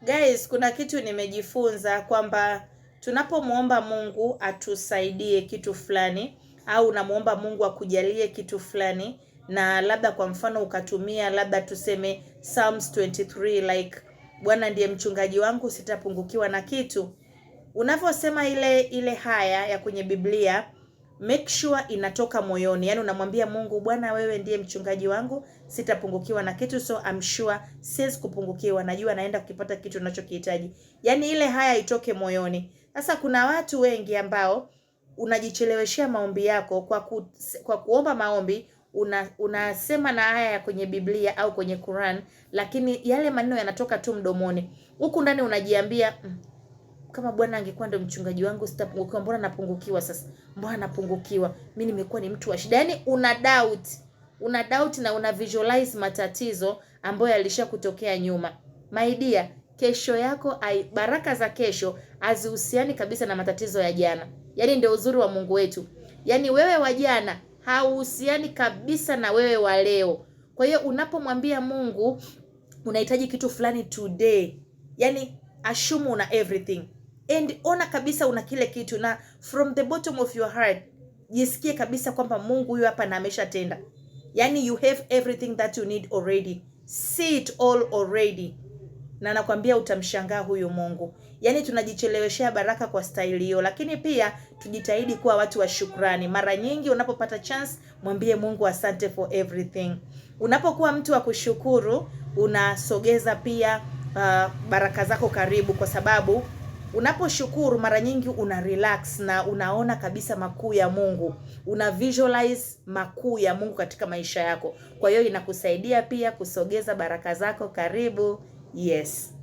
Guys, kuna kitu nimejifunza kwamba tunapomwomba Mungu atusaidie kitu fulani, au unamuomba Mungu akujalie kitu fulani, na labda kwa mfano ukatumia labda tuseme Psalms 23 like Bwana ndiye mchungaji wangu sitapungukiwa na kitu. Unavyosema ile haya ya kwenye Biblia, make sure inatoka moyoni. Yaani unamwambia Mungu, Bwana wewe ndiye mchungaji wangu, sitapungukiwa na kitu, so I'm sure siwezi kupungukiwa, najua naenda kukipata kitu ninachokihitaji. Yaani ile haya itoke moyoni. Sasa kuna watu wengi ambao unajicheleweshea maombi yako kwa kuomba maombi, unasema na haya ya kwenye Biblia au kwenye Quran, lakini yale maneno yanatoka tu mdomoni. Huku ndani unajiambia kama Bwana angekuwa ndio mchungaji wangu sitapungukiwa, mbona napungukiwa sasa? Mbona napungukiwa? Mimi nimekuwa ni mtu wa shida. Yaani una doubt na una visualize matatizo ambayo yalishakutokea nyuma. My dear, kesho yako baraka za kesho hazihusiani kabisa na matatizo ya jana. Yaani ndio uzuri wa Mungu wetu. Yaani wewe wa jana hauhusiani kabisa na wewe wa leo. Kwa hiyo unapomwambia Mungu unahitaji kitu fulani today, yaani assume una everything. And ona kabisa una kile kitu, na from the bottom of your heart jisikie kabisa kwamba Mungu huyu hapa na ameshatenda. Yaani you have everything that you need already. See it all already. Na nakwambia utamshangaa huyu Mungu. Yaani tunajicheleweshea baraka kwa style hiyo, lakini pia tujitahidi kuwa watu wa shukrani. Mara nyingi unapopata chance mwambie Mungu asante for everything. Unapokuwa mtu wa kushukuru, unasogeza pia baraka zako karibu, kwa sababu unaposhukuru mara nyingi una relax na unaona kabisa makuu ya Mungu. Una visualize makuu ya Mungu katika maisha yako. Kwa hiyo inakusaidia pia kusogeza baraka zako karibu. Yes.